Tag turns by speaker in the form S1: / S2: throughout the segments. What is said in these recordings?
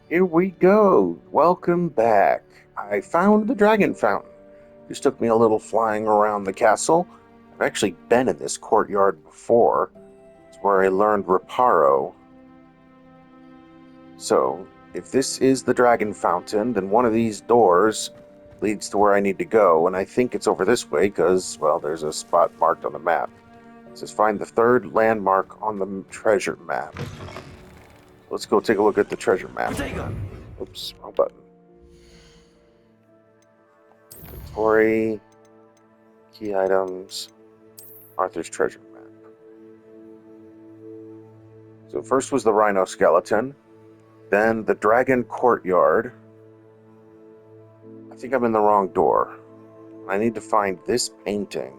S1: Here we go. Welcome back. I found the dragon fountain. Just took me a little flying around the castle. I've actually been in this courtyard before. It's where I learned Reparo. So, if this is the dragon fountain, then one of these doors leads to where I need to go, and I think it's over this way because, well, there's a spot marked on the map. It says find the third landmark on the treasure map. Let's go take a look at the treasure map. Oops, wrong button. Inventory, key items, Arthur's treasure map. So first was the rhino skeleton, then the dragon courtyard. I think I'm in the wrong door. I need to find this painting.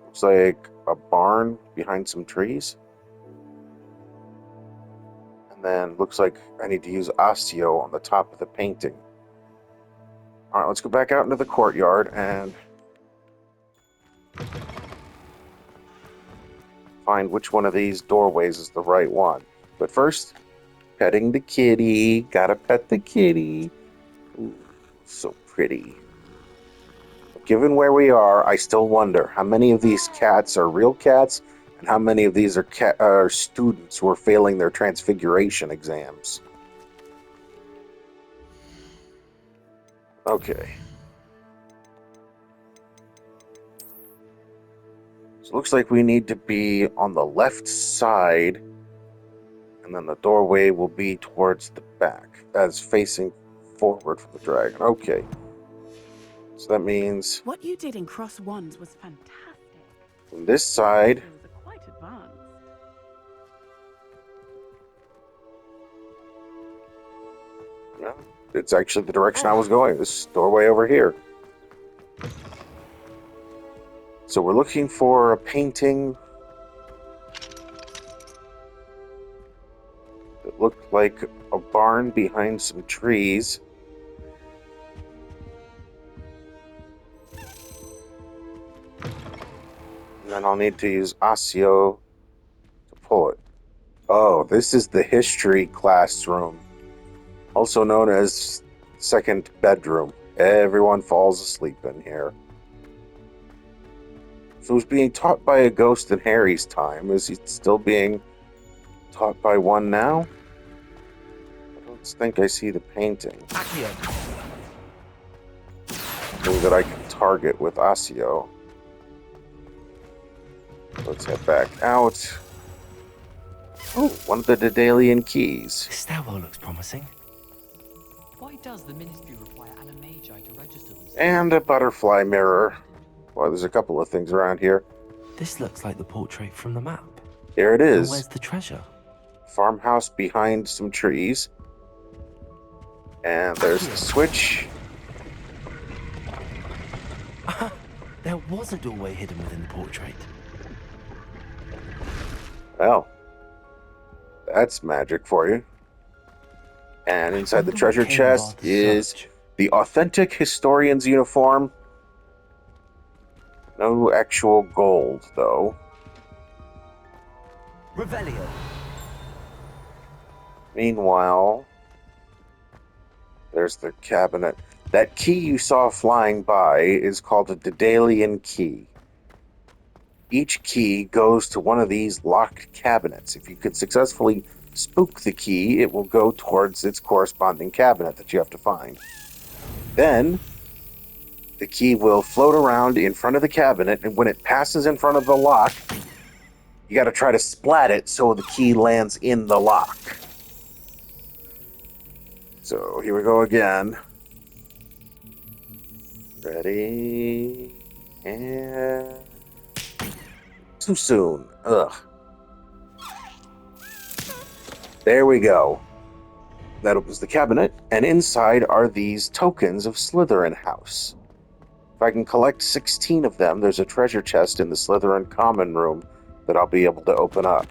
S1: Looks like a barn behind some trees. And then looks like I need to use Osteo on the top of the painting. Alright, let's go back out into the courtyard and find which one of these doorways is the right one. But first, petting the kitty. Gotta pet the kitty. Ooh, so pretty. Given where we are, I still wonder how many of these cats are real cats and how many of these are students who are failing their transfiguration exams. Okay. So it looks like we need to be on the left side, and then the doorway will be towards the back. That's facing forward from the dragon. Okay. So that means
S2: what you did in Cross Wands was fantastic.
S1: from this side,
S2: It was quite advanced.
S1: no, it's actually the direction I was going. This doorway over here. So we're looking for a painting that looked like a barn behind some trees. And then I'll need to use Osteo to pull it. Oh, this is the history classroom, also known as second bedroom. Everyone falls asleep in here. If it was being taught by a ghost in Harry's time, is he still being taught by one now? I don't think I see the painting. Thing that I can target with Osteo. Let's head back out. Oh, one of the Daedalian keys.
S3: This stairwell looks promising.
S4: Why does the ministry require animagi to register themselves?
S1: And a butterfly mirror. Well, there's a couple of things around here.
S3: This looks like the portrait from the map.
S1: There it
S3: And
S1: is.
S3: where's the treasure?
S1: Farmhouse behind some trees. And there's the switch.
S3: There was a doorway hidden within the portrait.
S1: Well, that's magic for you. And inside the treasure chest is the authentic historian's uniform. No actual gold, though.
S4: Revelio.
S1: Meanwhile, there's the cabinet. That key you saw flying by is called a Daedalian key. Each key goes to one of these locked cabinets. If you could successfully spook the key, it will go towards its corresponding cabinet that you have to find. Then, the key will float around in front of the cabinet, and when it passes in front of the lock, you gotta try to splat it so the key lands in the lock. So, here we go again. Ready, and... too soon. Ugh. There we go. That opens the cabinet, and inside are these tokens of Slytherin House. If I can collect 16 of them, there's a treasure chest in the Slytherin common room that I'll be able to open up.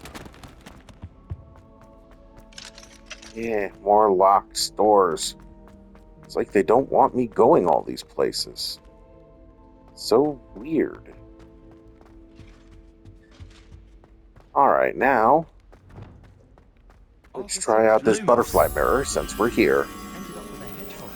S1: Yeah, more locked stores. It's like they don't want me going all these places. So weird. Alright, now Let's try out this butterfly mirror since we're here.
S3: Ended up with a hedgehog.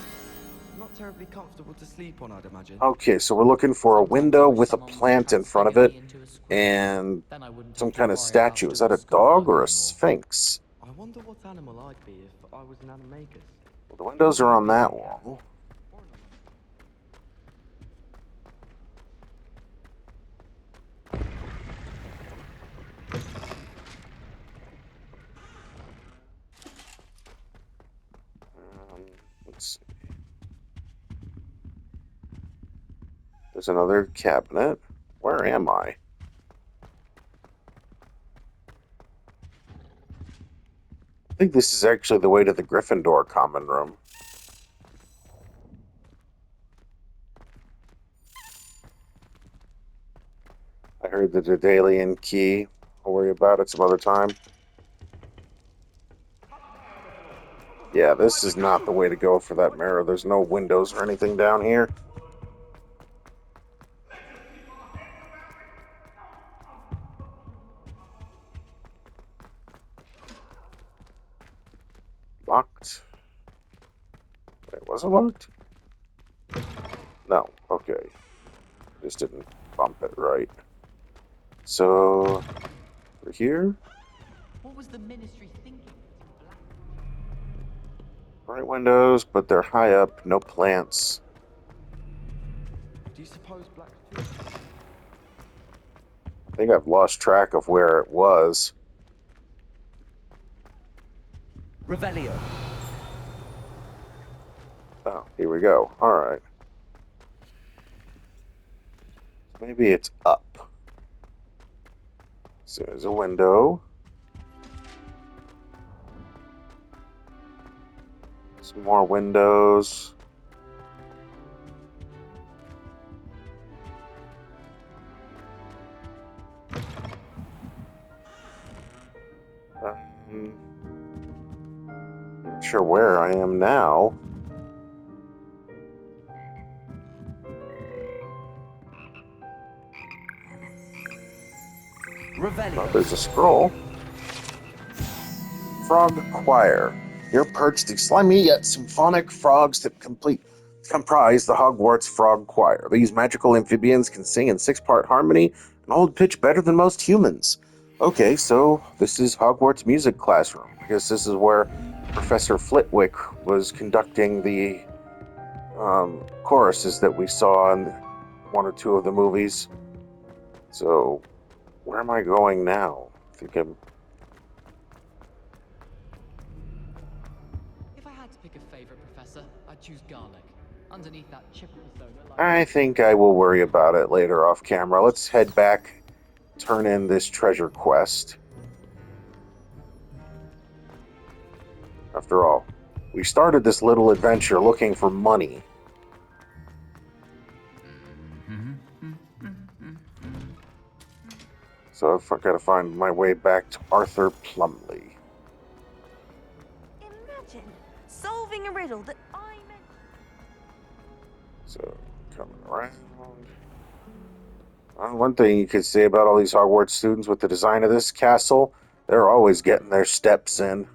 S3: Not terribly comfortable to sleep on, I'd imagine.
S1: Okay, so we're looking for a
S4: Sometimes I
S1: window
S4: wish
S1: with a
S4: someone would
S1: plant in front of
S4: transfigure
S1: it
S4: me into a squirrel.
S1: and
S4: Then I wouldn't
S1: some
S4: have to
S1: kind of
S4: worry about
S1: statue. Is that
S4: doing
S1: a dog or a
S4: schoolwork anymore.
S1: sphinx?
S3: I wonder what animal I'd be if I was an animagus.
S1: Well, the windows are on that wall. Let's see. There's another cabinet. Where am I? I think this is actually the way to the Gryffindor common room. I heard the Daedalian key. I'll worry about it some other time. Yeah, this is not the way to go for that mirror. There's no windows or anything down here. Locked. Wait, was it locked? No. Okay. Just didn't bump it right. So, we're here.
S4: What was the ministry thinking?
S1: Bright windows, but they're high up. No plants.
S3: Do you suppose Black...
S1: I think I've lost track of where it was.
S3: Revelio.
S1: Oh, here we go. Alright. Maybe it's up. So there's a window. Some more windows. Not sure where I am now.
S3: Revelio.
S1: Oh, there's a scroll. Frog Choir. Here perched the slimy yet symphonic frogs that comprise the Hogwarts Frog Choir. These magical amphibians can sing in six-part harmony and hold pitch better than most humans. Okay, so this is Hogwarts music classroom. I guess this is where Professor Flitwick was conducting the choruses that we saw in one or two of the movies. So, where am I going now? I think I'm...
S4: If I had to pick a favorite professor, I'd choose garlic. Underneath that chipper persona, like...
S1: I think I will worry about it later off camera. Let's head back, turn in this treasure quest. After all, we started this little adventure looking for money. So I've got to find my way back to Arthur Plumley.
S5: Imagine solving a riddle that I meant.
S1: So, coming around. One thing you could say about all these Hogwarts students with the design of this castle, they're always getting their steps in.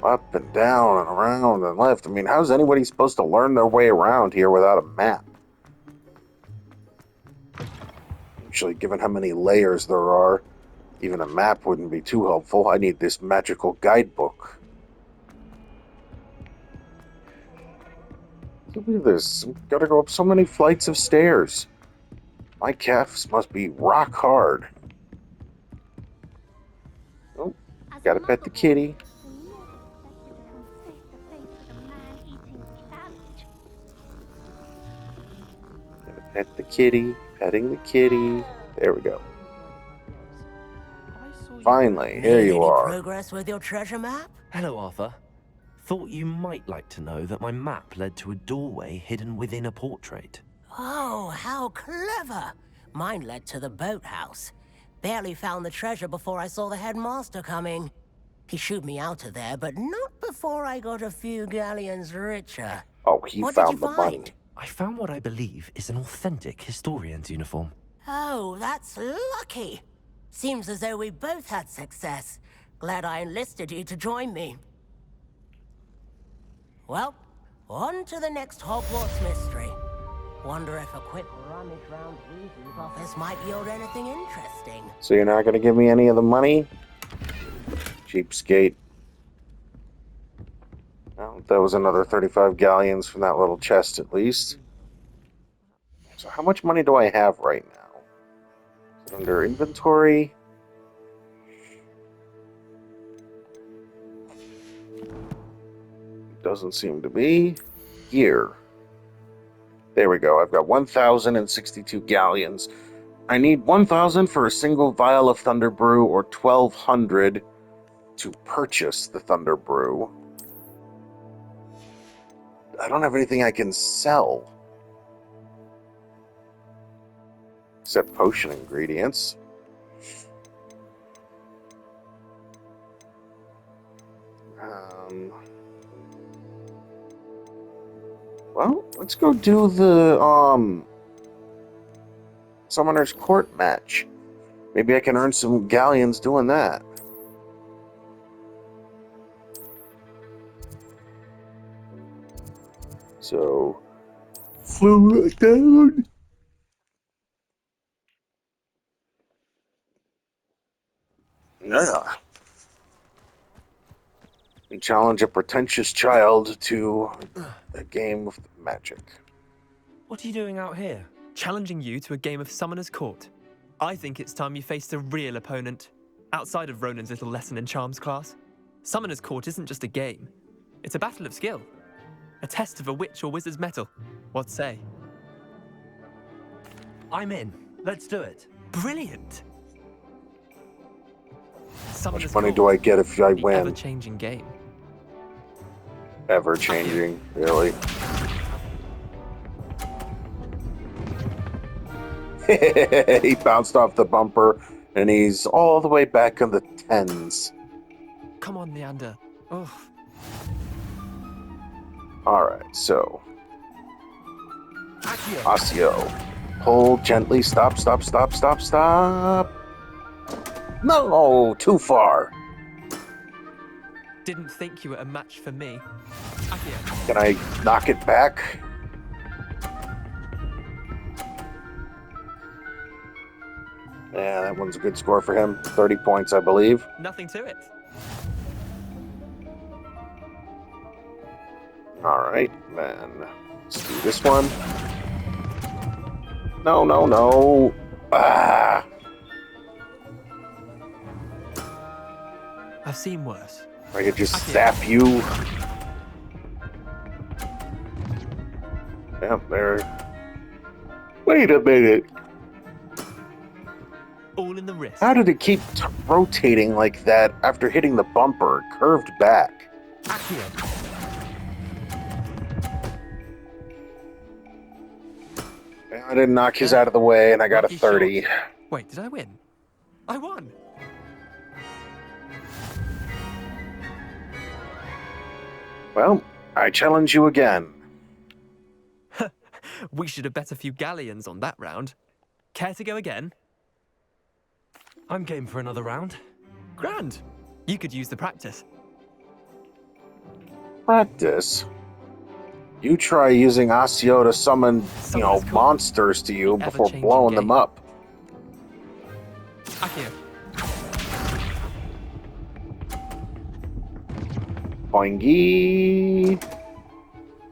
S1: Up and down and around and left. I mean, how's anybody supposed to learn their way around here without a map? Actually, given how many layers there are, even a map wouldn't be too helpful. I need this magical guidebook. I can't believe this. I've got to go up so many flights of stairs. My calves must be rock hard. Oh, gotta pet the kitty. Gotta pet the kitty. Petting the kitty. There we go. Finally, here
S6: Made
S1: you
S6: any
S1: are.
S6: progress with your treasure map?
S3: Hello, Arthur. Thought you might like to know that my map led to a doorway hidden within a portrait.
S6: Oh, how clever! Mine led to the boathouse. Barely found the treasure before I saw the headmaster coming. He shooed me out of there, but not before I got a few galleons richer.
S1: Oh, he
S6: What did
S1: found
S6: you
S1: the money.
S6: find?
S3: I found what I believe is an authentic historian's uniform.
S6: Oh, that's lucky. Seems as though we both had success. Glad I enlisted you to join me. Well, on to the next Hogwarts mystery. Wonder if a quick rummage round Weasley's office might yield anything interesting.
S1: So you're not going to give me any of the money? Cheapskate. Well, that was another 35 galleons from that little chest at least. So how much money do I have right now? Is it under inventory? Doesn't seem to be. Here. There we go. I've got 1,062 galleons. I need 1,000 for a single vial of Thunder Brew or 1,200 to purchase the Thunder Brew. I don't have anything I can sell. Except potion ingredients. Well, let's go do the Summoner's Court match. Maybe I can earn some galleons doing that. So, slow it down. Yeah. And challenge a pretentious child to a game of magic.
S3: What are you doing out here?
S7: Challenging you to a game of Summoner's Court. I think it's time you faced a real opponent, outside of Ronan's little lesson in charms class. Summoner's Court isn't just a game. It's a battle of skill. A test of a witch or wizard's mettle. What say?
S3: I'm in. Let's do it.
S7: Brilliant!
S1: How much money do I get if I
S7: the
S1: win?
S7: ever-changing game.
S1: Ever changing, really. He bounced off the bumper, and he's all the way back in the tens.
S7: Come on, Leander. Oh,
S1: Alright, so. Accio. Hold gently. Stop, stop, stop, stop, stop. No, too far.
S7: didn't think you were a match for me. Accio.
S1: Can I knock it back? Yeah, that one's a good score for him. 30 points, I believe.
S7: Nothing to it.
S1: Alright, then let's do this one. No, no, no. Ah.
S7: I've seen worse.
S1: I could just zap you. Yep, there. Wait a minute.
S7: All in the wrist.
S1: How did it keep rotating like that after hitting the bumper? It curved back.
S7: Accio.
S1: I didn't knock his out of the way, and I got a
S7: Lucky
S1: 30.
S7: shot. Wait, did I win? I won!
S1: Well, I challenge you again.
S7: We should have bet a few galleons on that round. Care to go again?
S3: I'm game for another round.
S7: Grand! You could use the practice.
S1: Practice? You try using Accio to summon,
S7: Summoner's Court.
S1: monsters to you
S7: The
S1: before
S7: ever-changing
S1: blowing them
S7: game.
S1: up.
S7: Accio.
S1: Boingy.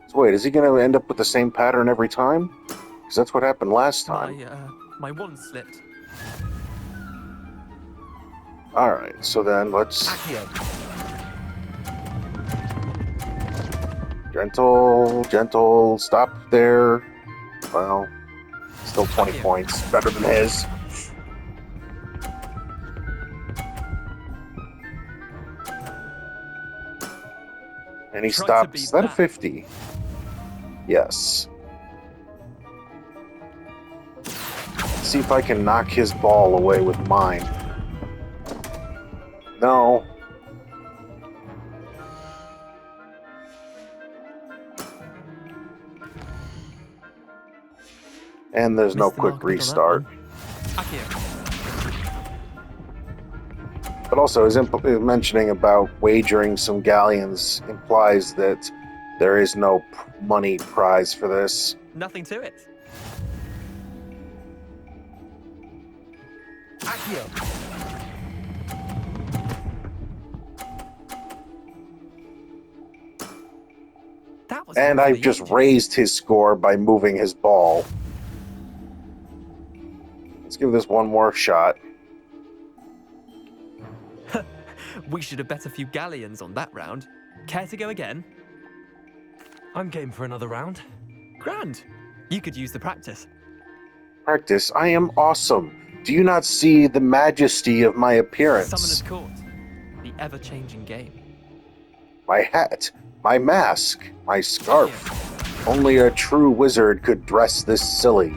S1: So wait, is he going to end up with the same pattern every time? Because that's what happened last time.
S7: My wand slipped.
S1: Alright, so then let's...
S3: Accio.
S1: Gentle, gentle, stop there. Well, still 20
S7: Accio.
S1: points. Better than his. And he
S7: Try to
S1: stops.
S7: beat
S1: Is that a
S7: that.
S1: 50? Yes. Let's see if I can knock his ball away with mine. No. And there's no
S7: Missed the
S1: quick
S7: mark a bit on that
S1: restart.
S7: one. Accio.
S1: But also, his mentioning about wagering some galleons implies that there is no money prize for this.
S7: Nothing to it.
S3: Accio! That was
S1: And I've
S7: awfully
S1: just
S7: easy.
S1: raised his score by moving his ball. Let's give this one more shot.
S7: We should have bet a few galleons on that round. Care to go again?
S3: I'm game for another round.
S7: Grand. You could use the practice.
S1: Practice, I am awesome. Do you not see the majesty of my appearance?
S7: Summoner's Court. The ever-changing game.
S1: My hat, my mask, my scarf. Only a true wizard could dress this silly.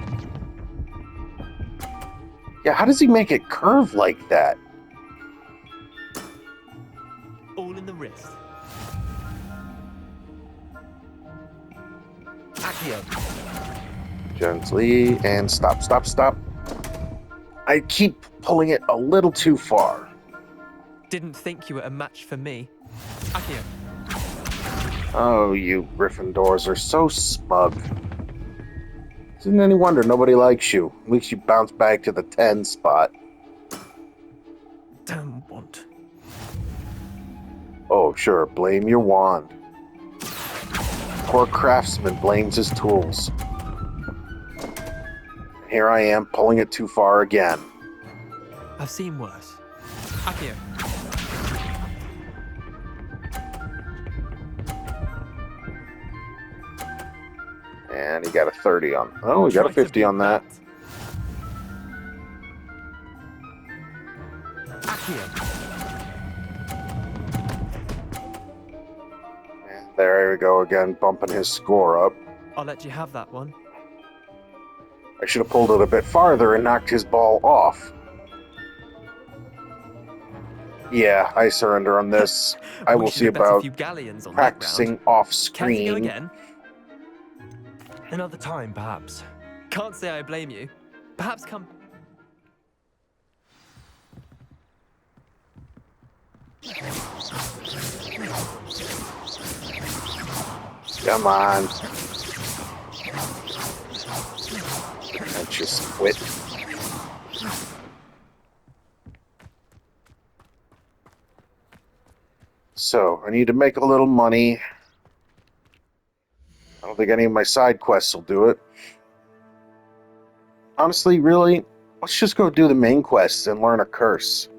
S1: Yeah, how does he make it curve like that?
S7: All in the wrist.
S3: Accio!
S1: Gently, and stop, stop, stop. I keep pulling it a little too far.
S7: Didn't think you were a match for me. Accio.
S1: Oh, you Gryffindors are so smug. Isn't any wonder nobody likes you. At least you bounce back to the 10 spot.
S3: Damn want.
S1: Oh, sure, blame your wand. Poor craftsman blames his tools. Here I am, pulling it too far again.
S7: I've seen worse. Accio.
S1: And he got a 30 on. Oh, he got a
S7: Try to
S1: 50
S7: beat
S1: on that.
S3: Accio!
S1: And there we go again, bumping his score up.
S7: I'll let you have that one.
S1: I should have pulled it a bit farther and knocked his ball off. Yeah, I surrender on this. I
S7: We
S1: will
S7: should
S1: see
S7: have bet a
S1: about
S7: few galleons on
S1: practicing
S7: that
S1: off
S7: round. Care to go
S1: screen.
S7: again?
S3: Another time, perhaps.
S7: Can't say I blame you. Perhaps come.
S1: Come on. Can't just quit. So, I need to make a little money. I don't think any of my side quests will do it. Honestly, really, let's just go do the main quests and learn a curse.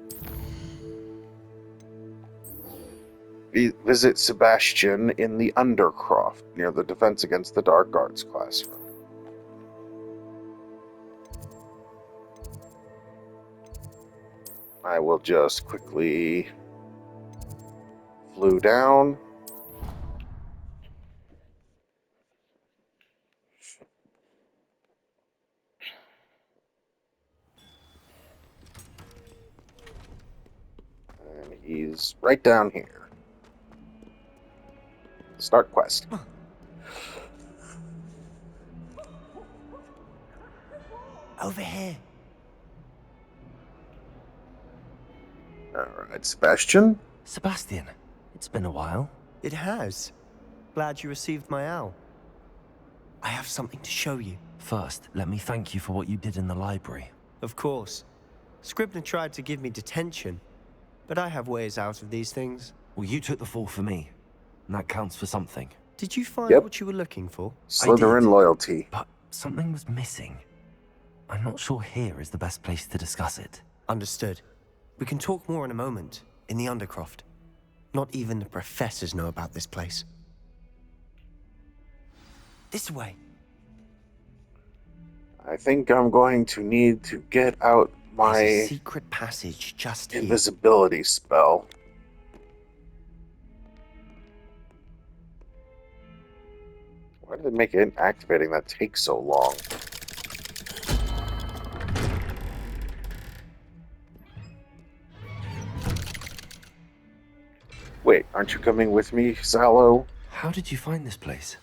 S1: Visit Sebastian in the Undercroft, near the Defense Against the Dark Arts classroom. I will just quickly flew down. And he's right down here. Start quest.
S6: Over here.
S1: Alright, Sebastian.
S3: Sebastian, it's been a while.
S8: It has. Glad you received my owl. I have something to show you.
S3: First, let me thank you for what you did in the library.
S8: Of course. Scribner tried to give me detention, but I have ways out of these things.
S3: Well, you took the fall for me, and that counts for something.
S8: Did you find
S1: Yep.
S8: what you were looking for?
S1: Slytherin
S3: did.
S1: loyalty.
S3: But something was missing. I'm not sure here is the best place to discuss it.
S8: Understood. We can talk more in a moment, in the Undercroft. Not even the professors know about this place. This way.
S1: I think I'm going to need to get out
S8: There's
S1: my
S8: a secret passage just here.
S1: invisibility spell. Why did it make it activating that take so long? Wait, aren't you coming with me, Sallow?
S3: How did you find this place?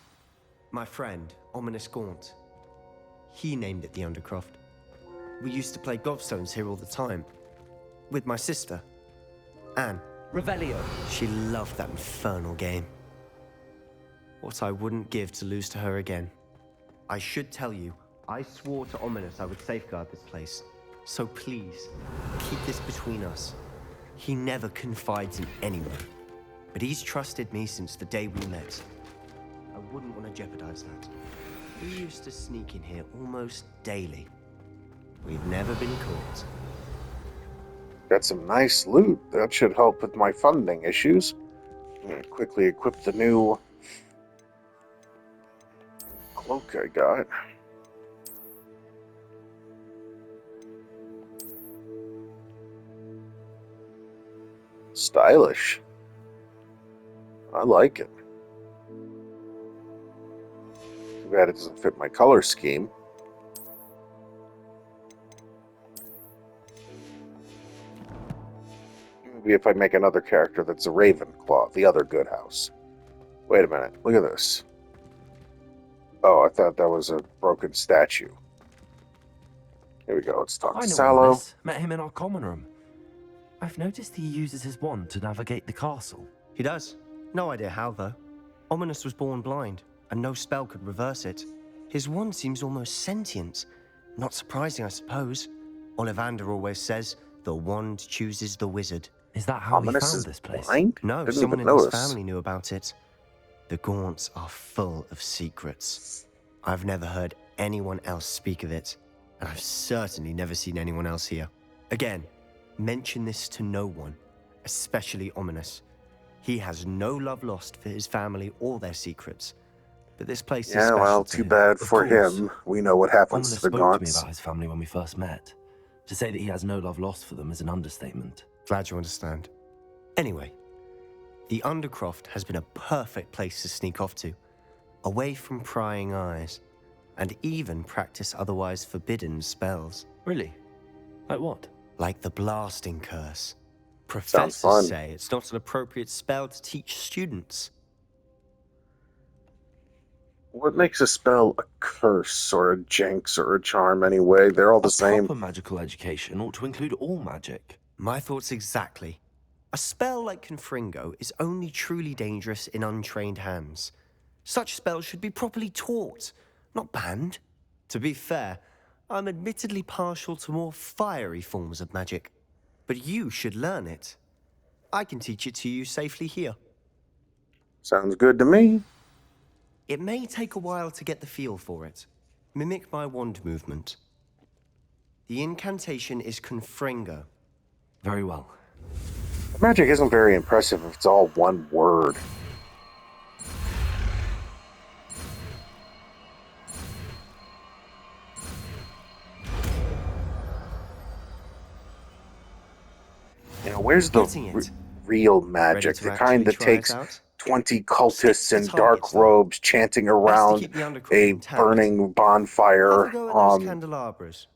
S8: My friend, Ominous Gaunt. He named it the Undercroft. We used to play gobstones here all the time. With my sister. Anne.
S3: Revelio.
S8: She loved that infernal game. What I wouldn't give to lose to her again. I should tell you, I swore to Ominous I would safeguard this place. So please, keep this between us. He never confides in anyone. But he's trusted me since the day we met. I wouldn't want to jeopardize that. We used to sneak in here almost daily. We've never been caught.
S1: Got some nice loot. That should help with my funding issues. I'm gonna quickly equip the new cloak I got. Stylish. I like it. Too bad it doesn't fit my color scheme. Maybe if I make another character that's a Ravenclaw, the other good house. Wait a minute, look at this. Oh, I thought that was a broken statue. Here we go, let's talk
S3: I
S1: to
S3: know
S1: Sallow.
S3: Ominous. Met him in our common room. I've noticed he uses his wand to navigate the castle.
S8: He does. No idea how, though. Ominous was born blind, and no spell could reverse it. His wand seems almost sentient. Not surprising, I suppose. Ollivander always says, the wand chooses the wizard.
S3: Is that how
S1: Ominous
S3: he found
S1: is
S3: this place?
S1: blind?
S8: No,
S1: Didn't
S8: someone in
S1: even
S8: his
S1: notice.
S8: family knew about it. The Gaunts are full of secrets. I've never heard anyone else speak of it, and I've certainly never seen anyone else here. Again, mention this to no one, especially Ominous. He has no love lost for his family or their secrets. But this place is
S1: Yeah,
S8: special
S1: well,
S8: to
S1: too
S8: him.
S1: bad
S3: Of
S1: for
S3: course.
S1: him. We know what happens
S3: Ominous
S1: to the
S3: spoke to me
S1: Gaunts.
S3: about his family when we first met. To say that he has no love lost for them is an understatement.
S8: Glad you understand. Anyway, the Undercroft has been a perfect place to sneak off to, away from prying eyes, and even practice otherwise forbidden spells.
S3: Really? Like what?
S8: Like the blasting curse.
S1: Sounds
S8: Professors
S1: fun.
S8: say it's not an appropriate spell to teach students.
S1: What makes a spell a curse or a jinx or a charm anyway? They're all the
S3: A
S1: same.
S3: proper magical education ought to include all magic.
S8: My thoughts exactly. A spell like Confringo is only truly dangerous in untrained hands. Such spells should be properly taught, not banned. To be fair, I'm admittedly partial to more fiery forms of magic. But you should learn it. I can teach it to you safely here.
S1: Sounds good to me.
S8: It may take a while to get the feel for it. Mimic my wand movement. The incantation is Confringo.
S3: Very well.
S1: Magic isn't very impressive if it's all one word. You know, where's the
S8: Getting it.
S1: real
S8: Ready
S1: magic?
S8: to
S1: The
S8: actually
S1: kind that
S8: try it
S1: takes
S8: out?
S1: 20
S8: Stick
S1: cultists
S8: to
S1: in
S8: the
S1: dark
S8: targets, though.
S1: robes chanting around
S8: keep the Undercroft
S1: a
S8: intact.
S1: burning
S8: Have
S1: bonfire
S8: a go at those candelabras.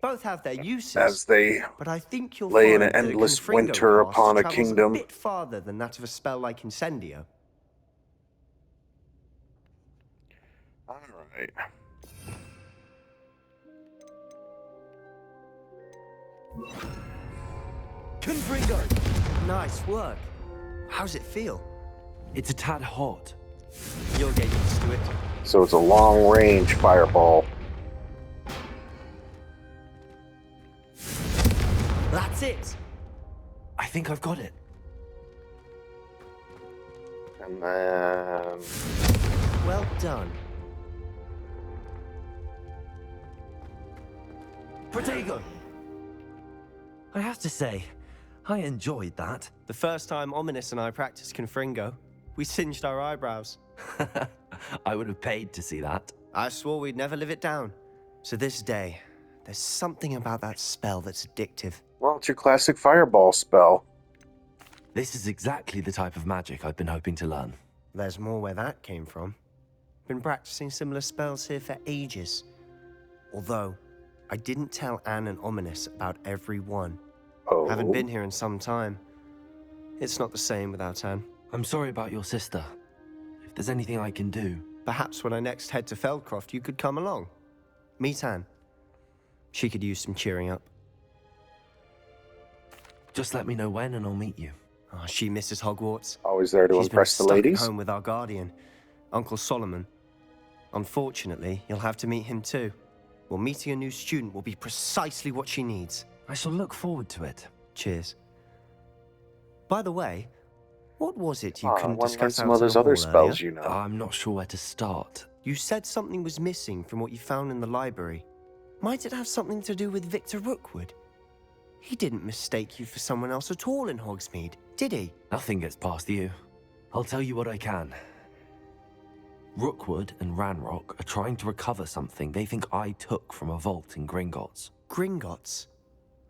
S8: Both have their uses,
S1: as they
S8: but I think you'll
S1: lay in
S8: find
S1: an
S8: that a
S1: endless
S8: Confringo
S1: winter
S8: cast
S1: upon a
S8: travels
S1: kingdom.
S8: a bit farther than that of a spell like Incendio.
S1: All right.
S8: Confringo! Nice work. How's it feel?
S3: It's a tad hot.
S8: You'll get used to it.
S1: So it's a long-range fireball.
S8: That's it.
S3: I think I've got it.
S1: And then...
S8: Well done.
S3: Protego! I have to say, I enjoyed that.
S8: The first time Ominous and I practiced Confringo, we singed our eyebrows.
S3: I would have paid to see that.
S8: I swore we'd never live it down. To this day, there's something about that spell that's addictive.
S1: Well, it's your classic fireball spell.
S3: This is exactly the type of magic I've been hoping to learn.
S8: There's more where that came from. Been practicing similar spells here for ages. Although, I didn't tell Anne and Ominous about every one.
S1: Oh.
S8: Haven't been here in some time. It's not the same without Anne.
S3: I'm sorry about your sister. If there's anything I can do...
S8: Perhaps when I next head to Feldcroft, you could come along. Meet Anne. She could use some cheering up.
S3: Just let me know when and I'll meet you.
S8: Oh, she misses Hogwarts.
S1: Always there to
S8: She's been
S1: impress the
S8: stuck at
S1: ladies.
S8: home with our guardian, Uncle Solomon. Unfortunately, you'll have to meet him too. Well, meeting a new student will be precisely what she needs.
S3: I shall look forward to it.
S8: Cheers. By the way, what was it you
S1: I
S8: couldn't
S1: want to learn
S8: discuss
S1: some
S8: out
S1: of
S8: in
S1: those
S8: the
S1: other
S8: hall
S1: spells
S8: earlier?
S1: you know.
S3: I'm not sure where to start.
S8: You said something was missing from what you found in the library. Might it have something to do with Victor Rookwood? He didn't mistake you for someone else at all in Hogsmeade, did he?
S3: Nothing gets past you. I'll tell you what I can. Rookwood and Ranrock are trying to recover something they think I took from a vault in Gringotts.
S8: Gringotts?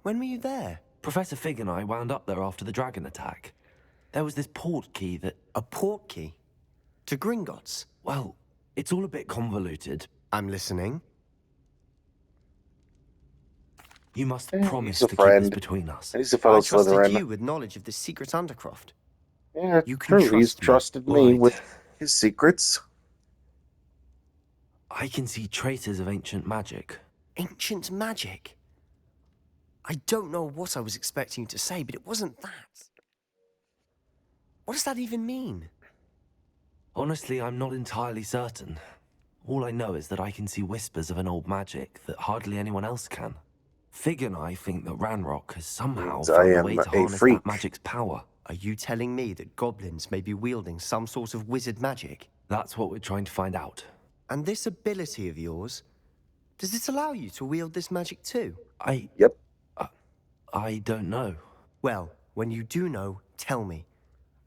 S8: When were you there?
S3: Professor Fig and I wound up there after the dragon attack. There was this port key that...
S8: A port key? To Gringotts?
S3: Well, it's all a bit convoluted.
S8: I'm listening.
S3: You must
S1: Yeah,
S3: promise
S1: he's a
S3: to keep this
S1: friend.
S3: between us.
S1: He's a fellow
S8: I trusted
S1: Slytherin.
S8: you with knowledge of this secret undercroft.
S1: Yeah,
S8: You can
S1: true. He's
S8: trust me.
S1: trusted me
S3: Right.
S1: with his secrets.
S3: I can see traces of ancient magic.
S8: Ancient magic? I don't know what I was expecting you to say, but it wasn't that. What does that even mean?
S3: Honestly, I'm not entirely certain. All I know is that I can see whispers of an old magic that hardly anyone else can. Fig and I think that Ranrock has somehow
S1: Means I
S3: found a
S1: am
S3: way to
S1: a
S3: harness
S1: freak.
S3: that magic's power.
S8: Are you telling me that goblins may be wielding some sort of wizard magic?
S3: That's what we're trying to find out.
S8: And this ability of yours, does it allow you to wield this magic too?
S1: Yep.
S3: I don't know.
S8: Well, when you do know, tell me.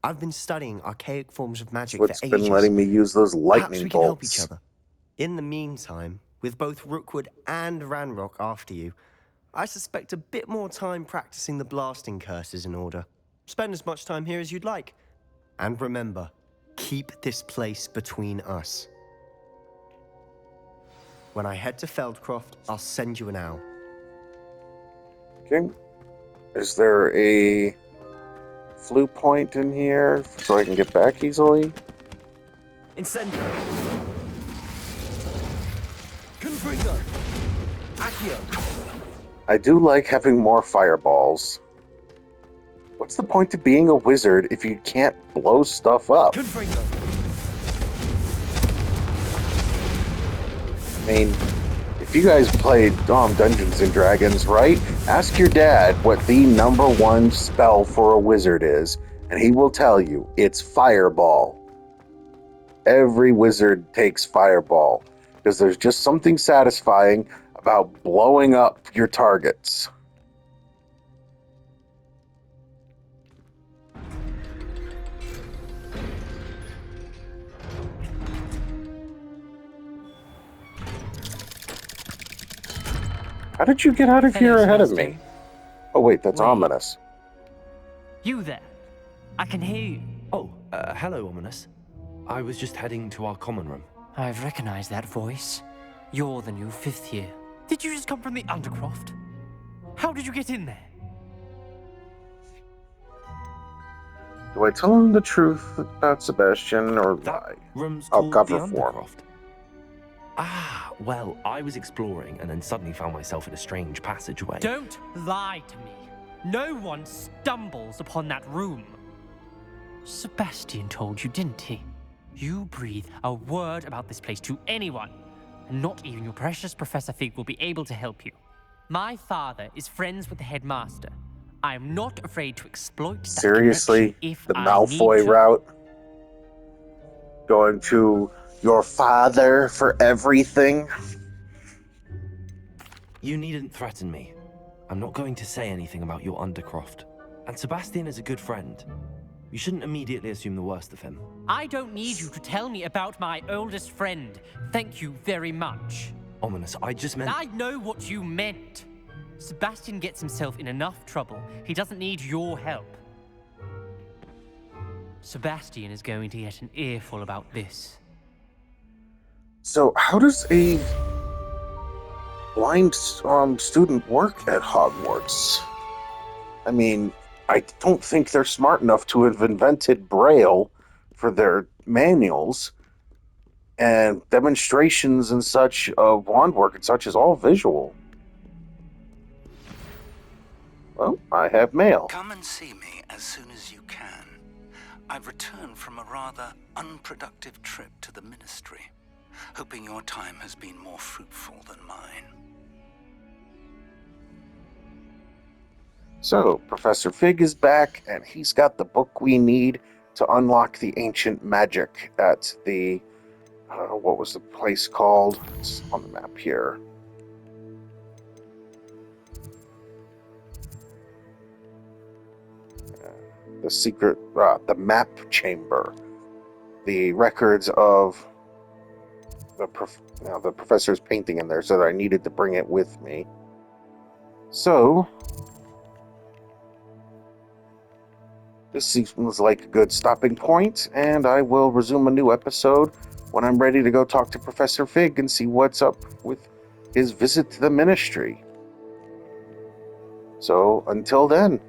S8: I've been studying archaic forms of magic
S1: What's
S8: for ages.
S1: been letting me use those
S8: Perhaps
S1: lightning
S8: we can help each
S1: bolts.
S8: other. In the meantime, with both Rookwood and Ranrock after you, I suspect a bit more time practicing the blasting curse is in order. Spend as much time here as you'd like. And remember, keep this place between us. When I head to Feldcroft, I'll send you an owl.
S1: Okay. Is there a flue point in here so I can get back easily?
S3: Incendio! Confringo! Accio!
S1: I do like having more fireballs. What's the point of being a wizard if you can't blow stuff up?
S3: Confringo!
S1: I mean, if you guys played Dungeons and Dragons, right? Ask your dad what the #1 spell for a wizard is, and he will tell you it's Fireball. Every wizard takes Fireball, because there's just something satisfying about blowing up your targets. How did you get out of here
S4: Hello,
S1: ahead of
S4: Sebastian.
S1: me? Oh wait, that's
S4: Wait.
S1: ominous.
S4: You there? I can hear you.
S3: Oh, hello, Ominous. I was just heading to our common room.
S4: I've recognized that voice. You're the new 5th year. Did you just come from the Undercroft? How did you get in there?
S1: Do I tell him the truth about Sebastian or lie?
S3: That room's
S1: I'll
S3: called
S1: cover
S3: the
S1: for him.
S3: Undercroft. Ah, well, I was exploring and then suddenly found myself in a strange passageway.
S4: Don't lie to me. No one stumbles upon that room. Sebastian told you, didn't he? You breathe a word about this place to anyone, and not even your precious Professor Fig will be able to help you. My father is friends with the headmaster. I am not afraid to exploit that
S1: Seriously?
S4: connection if
S1: The
S4: I
S1: Malfoy
S4: need to.
S1: route? Going to your father for everything?
S3: You needn't threaten me. I'm not going to say anything about your Undercroft. And Sebastian is a good friend. You shouldn't immediately assume the worst of him.
S4: I don't need you to tell me about my oldest friend. Thank you very much.
S3: Ominous, I just meant...
S4: I know what you meant. Sebastian gets himself in enough trouble. He doesn't need your help. Sebastian is going to get an earful about this.
S1: So how does a blind student work at Hogwarts? I mean, I don't think they're smart enough to have invented Braille for their manuals, and demonstrations and such of wand work and such is all visual. Well, I have mail.
S9: Come and see me as soon as you can. I've returned from a rather unproductive trip to the Ministry, hoping your time has been more fruitful than mine.
S1: So, Professor Fig is back, and he's got the book we need to unlock the ancient magic at the... what was the place called? It's on the map here. The secret... the map chamber. The records of the professor's painting in there, so that I needed to bring it with me. So, this seems like a good stopping point, and I will resume a new episode when I'm ready to go talk to Professor Fig and see what's up with his visit to the Ministry. So, until then,